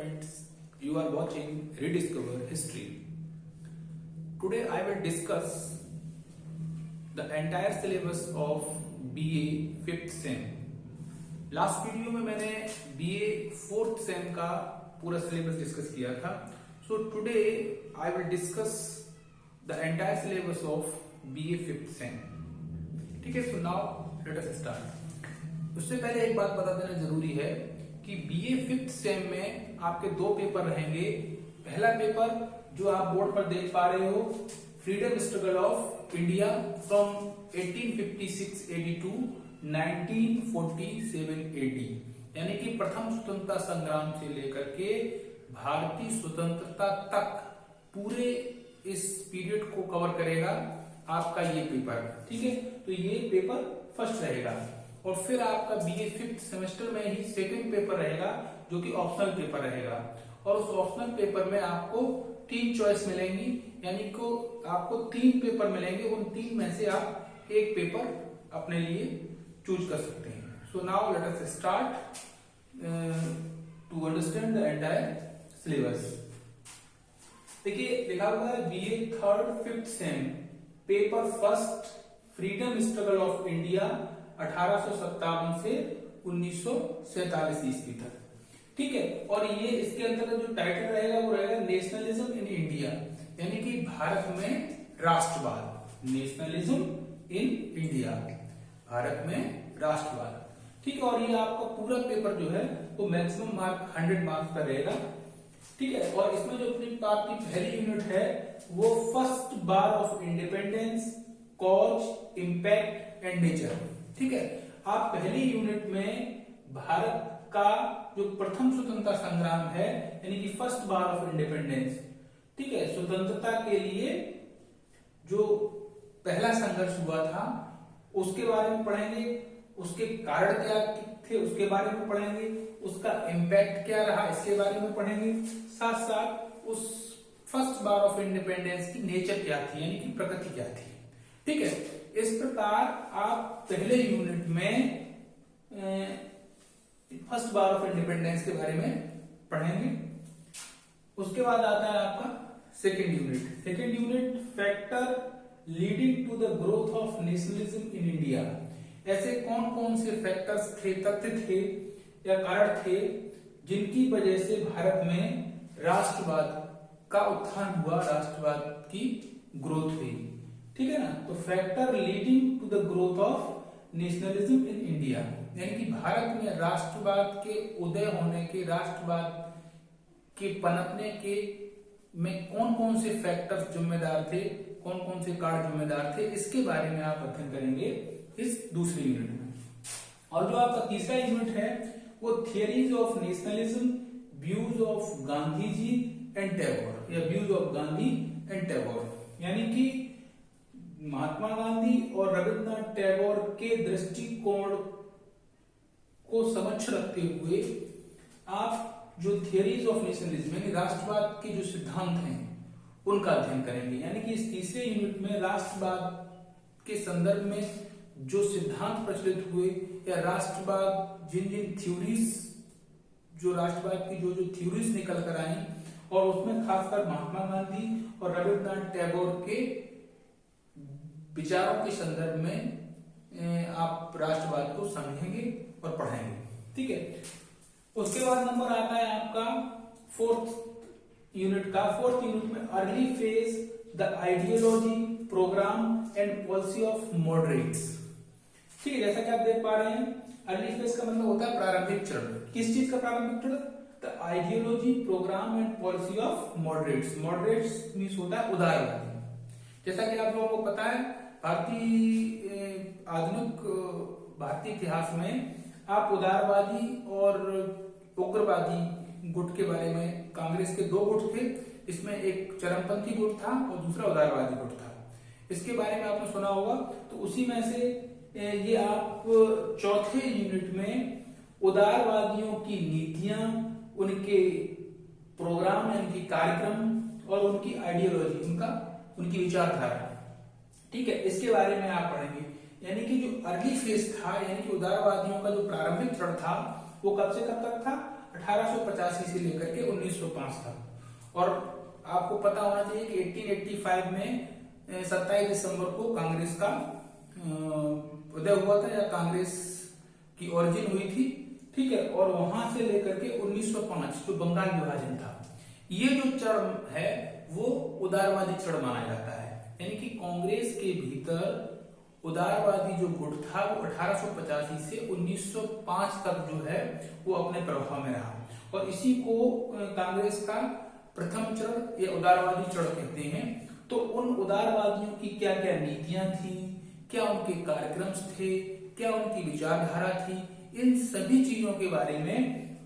friends, you are watching Rediscover History. Today I will discuss the entire syllabus of BA 5th same. Last video में मैंने BA 4th same का पूरा syllabus discuss किया था. So today I will discuss the entire syllabus of BA 5th same. ठीक है, सो now let us start. उससे पहले एक बात बता देना जरूरी है कि BA 5th सेम में आपके दो पेपर रहेंगे. पहला पेपर जो आप बोर्ड पर देख पा रहे हो, freedom struggle of India from 1856 AD to 1947 AD, यानी कि प्रथम स्वतंत्रता संग्राम से लेकर के भारतीय स्वतंत्रता तक पूरे इस पीरियड को कवर करेगा आपका ये पेपर. ठीक है, तो ये पेपर फर्स्ट रहेगा. और फिर आपका BA 5th सेमेस्टर में ही सेकंड पेपर रहेगा जो कि ऑप्शनल पेपर रहेगा. और उस ऑप्शनल पेपर में आपको 3 चॉइस मिलेंगी, यानी को आपको 3 पेपर मिलेंगे. उन 3 में से आप एक पेपर अपने लिए चूज कर सकते हैं. So now let us start to understand the entire syllabus. देखिए लिखा हुआ है BA 3rd 5th sem paper first freedom struggle of India 1857 से 1947 ईस्वी तक. ठीक है, और ये इसके अंतर्गत जो टाइटल रहेगा वो रहेगा नेशनलिज्म इन इंडिया, यानी कि भारत में राष्ट्रवाद. नेशनलिज्म इन इंडिया, भारत में राष्ट्रवाद. ठीक है, और ये आपका पूरा पेपर जो है वो मैक्सिमम मार्क 100 मार्क्स का रहेगा. ठीक है, और इसमें जो अपनी आपकी पहली यूनिट है वो first bar of independence, cause, impact and nature. ठीक है, आप पहली यूनिट में भारत का जो प्रथम स्वतंत्रता संग्राम है, यानी कि फर्स्ट बार ऑफ इंडिपेंडेंस, ठीक है, स्वतंत्रता के लिए जो पहला संघर्ष हुआ था उसके बारे में पढ़ेंगे. उसके कारण क्या थे उसके बारे में पढ़ेंगे. उसका इम्पैक्ट क्या रहा इसके बारे में पढ़ेंगे. साथ साथ उस फर्स्ट बार ऑफ इंडिपेंडेंस की नेचर क्या थी, यानी कि प्रकृति क्या थी. ठीक है, इस प्रकार आप पहले यूनिट में फर्स्ट बार ऑफ इंडिपेंडेंस के बारे में पढ़ेंगे. उसके बाद आता है आपका second unit. Second unit factor leading to the growth of nationalism in India. ऐसे कौन कौन से फैक्टर्स थे, तथ्य थे या कारण थे जिनकी वजह से भारत में राष्ट्रवाद का उत्थान हुआ, राष्ट्रवाद की ग्रोथ हुई. ठीक है ना. तो factor leading to the growth of nationalism in India, यानी कि भारत में राष्ट्रवाद के उदय होने के, राष्ट्रवाद के पनपने के में कौन कौन से फैक्टर्स जिम्मेदार थे, कौन कौन से कारण जिम्मेदार थे, इसके बारे में आप अध्ययन करेंगे इस दूसरी यूनिट में. और जो आपका तीसरा यूनिट है वो theories of nationalism, views of Gandhi ji and Tagore, या views of Gandhi and Tagore, यानी कि महात्मा गांधी और रविन्द्रनाथ टैगोर के दृष्टिकोण को समक्ष रखते हुए आप जो थियरीज ऑफ नेशनलिज्म यानी राष्ट्रवाद के जो सिद्धांत हैं उनका अध्ययन करेंगे. यानी कि इस तीसरे यूनिट में राष्ट्रवाद के संदर्भ में जो सिद्धांत प्रचलित हुए या राष्ट्रवाद जिन जिन थ्योरीज, जो राष्ट्रवाद की जो जो थ्योरीज निकल कर आई, और उसमें खासकर महात्मा गांधी और रविन्द्रनाथ टैगोर के विचारों के संदर्भ में आप राष्ट्रवाद को समझेंगे और पढ़ेंगे. ठीक है, उसके बाद नंबर आता है आपका फोर्थ यूनिट का. फोर्थ यूनिट में early phase the ideology, programme and policy of moderates. ठीक है, जैसा कि आप देख पा रहे हैं अर्ली फेज का मतलब होता है प्रारंभिक चरण. किस चीज का प्रारंभिक चरण? The ideology, programme and policy of moderates. Moderates means होता है उदारवादी. जैसा कि आप लोगों को पता है आधुनिक भारतीय इतिहास में आप उदारवादी और उग्रवादी गुट के बारे में, कांग्रेस के 2 गुट थे. इसमें एक चरमपंथी गुट था और दूसरा उदारवादी गुट था. इसके बारे में आपने सुना होगा. तो उसी में से ये आप चौथे यूनिट में उदारवादियों की नीतियां, उनके प्रोग्राम यानी कि कार्यक्रम और उनकी आइडियोलॉजी, उनकी विचारधारा, ठीक है, इसके बारे में आप पढ़ेंगे. यानी कि जो अर्ली फेज था, यानी कि उदारवादियों का जो प्रारंभिक चरण था वो कब से कब तक था? 1885 से लेकर के 1905 तक। और आपको पता होना चाहिए कि 1885 में 27 दिसंबर को कांग्रेस का उदय हुआ था, या कांग्रेस की ओरिजिन हुई थी, ठीक है। और वहां से लेकर के 1905 जो बंगाल विभाजन था, ये जो चरण है वो उदारवादी चरण माना जाता है। यानी कि कांग्रेस के भीतर उदारवादी जो गुट था वो 1885 से 1905 तक जो है वो अपने प्रभाव में रहा, और इसी को कांग्रेस का प्रथम चरण या उदारवादी चरण कहते हैं। तो उन उदारवादियों की क्या क्या नीतियां थी, क्या उनके कार्यक्रम थे, क्या उनकी विचारधारा थी, इन सभी चीजों के बारे में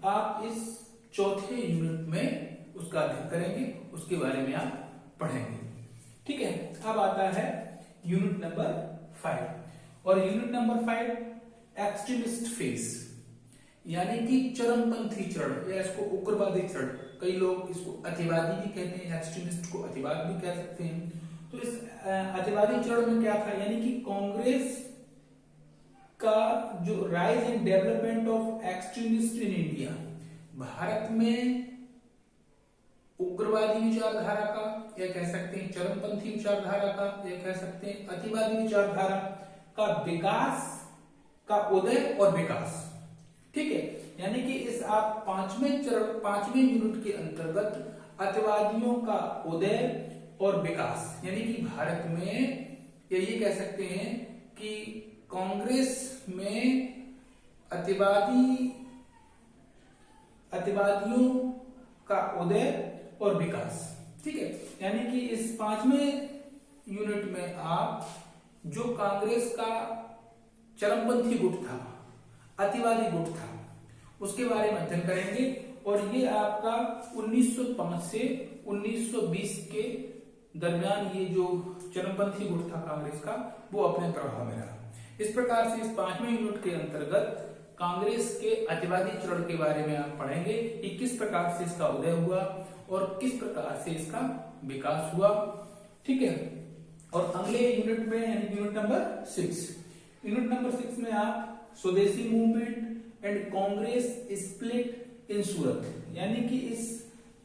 आप इस चौथे यूनिट में उसका अध्ययन करेंगे, उसके बारे में आप पढ़ेंगे, ठीक है। अब आता है यूनिट नंबर 5, और यूनिट नंबर 5 एक्सट्रीमिस्ट फेज, यानी कि चरमपंथी चरण, या इसको उग्रवादी चरण, कई लोग इसको अतिवादी भी कहते हैं, एक्सट्रीमिस्ट को अतिवाद भी कह सकते हैं। तो इस अतिवादी चरण में क्या था, यानी कि कांग्रेस का जो rise and development of extremist in India, Bharat में उग्रवादी विचारधारा का, या कह सकते हैं चरमपंथी विचारधारा का, या कह सकते हैं अतिवादी विचारधारा का विकास का उदय और विकास, ठीक है। यानी कि इस आप पांचवें यूनिट के अंतर्गत अतिवादियों का उदय और विकास, यानी कि भारत में, या ये कह सकते हैं कि कांग्रेस में अतिवादियों का उदय और विकास, ठीक है। यानी कि इस पांचवें यूनिट में आप जो कांग्रेस का चरमपंथी गुट था, अतिवादी गुट था, उसके बारे में अध्ययन करेंगे। और ये आपका 1905 से 1920 के दरमियान ये जो चरमपंथी गुट था कांग्रेस का, वो अपने प्रभाव में रहा। इस प्रकार से इस पांचवें यूनिट के अंतर्गत कांग्रेस के अतिवादी चरण के बारे में आप पढ़ेंगे कि किस प्रकार से इसका उदय हुआ और किस प्रकार से इसका विकास हुआ, ठीक है। और अगले यूनिट में, यानी यूनिट नंबर 6 में आप Swadeshi movement and Congress split in Surat, यानी कि इस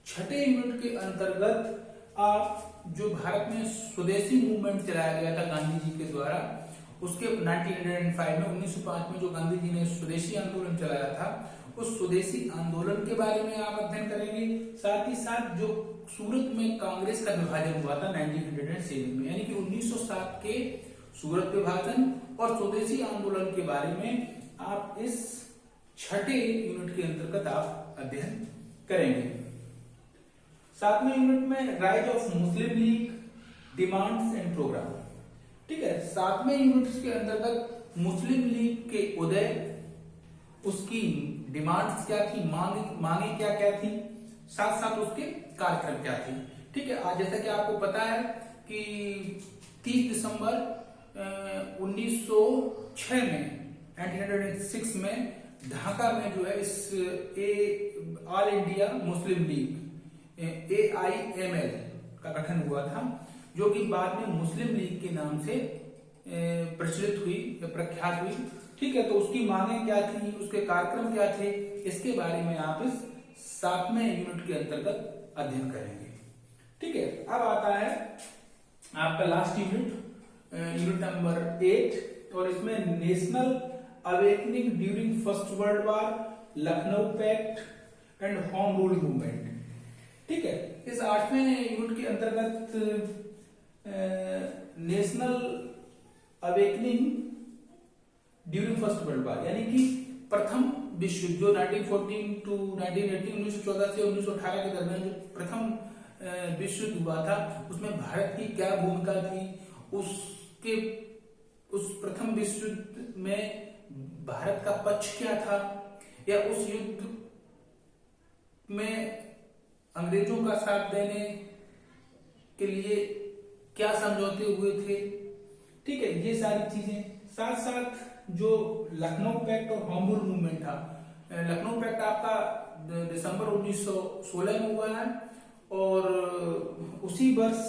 छठे यूनिट के अंतर्गत आप जो भारत में स्वदेशी मूवमेंट चलाया गया था गांधी जी के द्वारा, उसके 1905 में जो गांधी जी ने स्वदेशी आंदोलन चलाया था, उस स्वदेशी आंदोलन के बारे में आप अध्ययन करेंगे। साथ ही साथ जो सूरत में कांग्रेस का विभाजन हुआ था 1907 में, यानी कि 1907 के सूरत विभाजन और स्वदेशी आंदोलन के बारे में आप इस छठे यूनिट के अंतर्गत आप अध्ययन करेंगे। सातवें यूनिट में rise of Muslim League, demands and programme, ठीक है। सातवें यूनिट के अंतर्गत मुस्लिम लीग के उदय, उसकी डिमांड्स क्या थी, मांगे क्या क्या थी, साथ साथ उसके कार्यक्रम क्या थे, ठीक है। आज जैसा कि आपको पता है कि 30 दिसंबर 1906 में 1906 में ढाका में जो है इस all India Muslim league AIML का गठन हुआ था, जो कि बाद में मुस्लिम लीग के नाम से प्रचलित हुई या प्रख्यात हुई, ठीक है। तो उसकी मांगे क्या थी, उसके कार्यक्रम क्या थे, इसके बारे में आप इस सातवें यूनिट के अंतर्गत अध्ययन करेंगे, ठीक है। अब आता है आपका लास्ट यूनिट, यूनिट नंबर 8, और इसमें national awakening during first world war, Lucknow pact and home rule movement, ठीक है। इस 8वें यूनिट के अंतर्गत national awakening during first world war, यानी कि प्रथम विश्व युद्ध जो 1914 टू 1918, 1914 से 1918 के दरमियान जो प्रथम विश्व युद्ध हुआ था, उसमें भारत की क्या भूमिका थी, उस प्रथम विश्व युद्ध में भारत का पक्ष क्या था, या उस युद्ध में अंग्रेजों का साथ देने के लिए क्या समझौते हुए थे, ठीक है। ये सारी चीजें, साथ साथ जो लखनऊ पैक्ट और होम रूल मूवमेंट था, लखनऊ पैक्ट आपका दिसंबर 1916 में हुआ है, और उसी वर्ष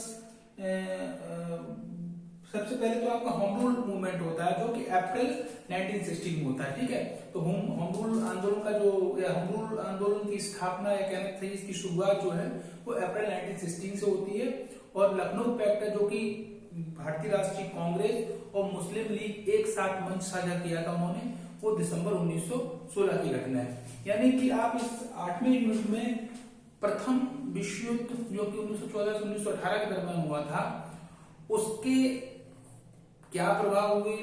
सबसे पहले तो आपका होम रूल मूवमेंट होता है, जो कि अप्रैल 1916 में होता है। ठीक है, तो होम रूल आंदोलन का जो होम रूल आंदोलन की स्थापना या कहना चाहिए इसकी शुरुआत जो है वो अप्रैल 1916 से होती है। और लखनऊ पैक्ट है, जो कि भारतीय राष्ट्रीय कांग्रेस और मुस्लिम लीग एक साथ मंच साझा किया था उन्होंने, वो दिसंबर 1916 की घटना है। यानी कि आप इस 8वें यूनिट में प्रथम विश्व युद्ध जो कि 1914 से 1918 के दरमियान हुआ था, उसके क्या प्रभाव हुए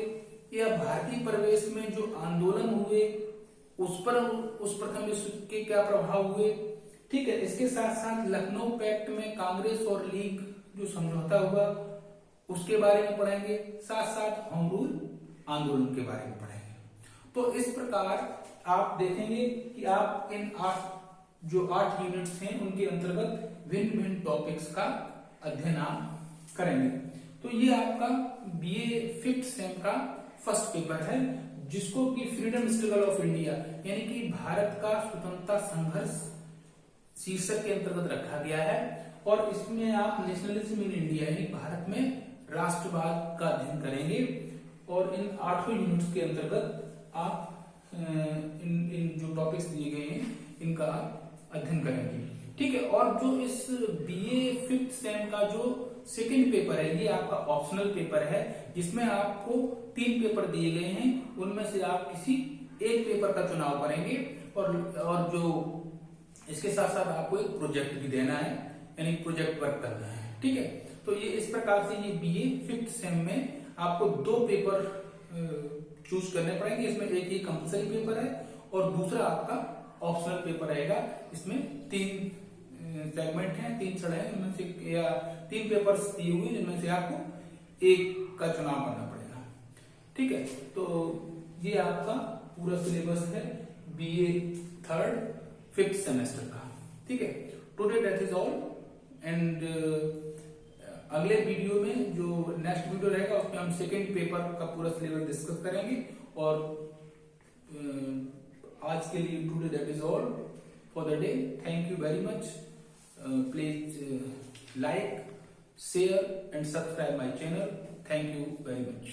या भारतीय परिवेश में जो आंदोलन हुए उस प्रथम विश्व के क्या प्रभाव हुए। ठीक है, इसके साथ साथ लखनऊ पैक्ट में कांग्रेस और लीग जो समझौता हुआ उसके बारे में पढ़ेंगे, साथ साथ होम रूल आंदोलन के बारे में पढ़ेंगे। तो इस प्रकार आप देखेंगे कि आप इन 8 यूनिट्स हैं उनके अंतर्गत भिन्न भिन्न टॉपिक्स का अध्ययन आप करेंगे। तो ये आपका बीए 5th सेम का फर्स्ट पेपर है, जिसको कि फ्रीडम स्ट्रगल ऑफ इंडिया यानी कि भारत का स्वतंत्रता संघर्ष शीर्षक के अंतर्गत रखा गया है। और इसमें आप नेशनलिज्म इन इंडिया यानी भारत में राष्ट्रवाद का अध्ययन करेंगे। और इन 8 यूनिट्स के अंतर्गत आप इन जो टॉपिक्स दिए गए हैं इनका अध्ययन करेंगे। ठीक है, और जो इस बीए 5th सेम का जो सेकंड पेपर है, ये आपका ऑप्शनल पेपर है, जिसमें आपको 3 पेपर दिए गए हैं, उनमें से आप किसी एक पेपर का चुनाव करेंगे। और जो इसके साथ साथ आपको एक प्रोजेक्ट भी देना है, यानी प्रोजेक्ट वर्क करना है। ठीक है, तो ये इस प्रकार से ये बीए 5th सेम में आपको 2 पेपर चूज करने पड़ेंगे। इसमें एक ये कंपलसरी पेपर है और दूसरा आपका ऑप्शनल पेपर रहेगा। इसमें 3 सेगमेंट हैं, 3 चढ़ हैं, इनमें से या 3 पेपर्स दिए हुए जिनमें से आपको एक का चुनाव करना पड़ेगा। ठीक है, तो ये आपका पूरा सिलेबस है बीए 3rd 5th सेमेस्टर का। ठीक है, today that is all. And अगले वीडियो में जो नेक्स्ट वीडियो रहेगा उसमें हम सेकेंड पेपर का पूरा सिलेबस डिस्कस करेंगे। और आज के लिए today that is all for the day. Thank you very much. Please like, share and subscribe my channel. Thank you very much.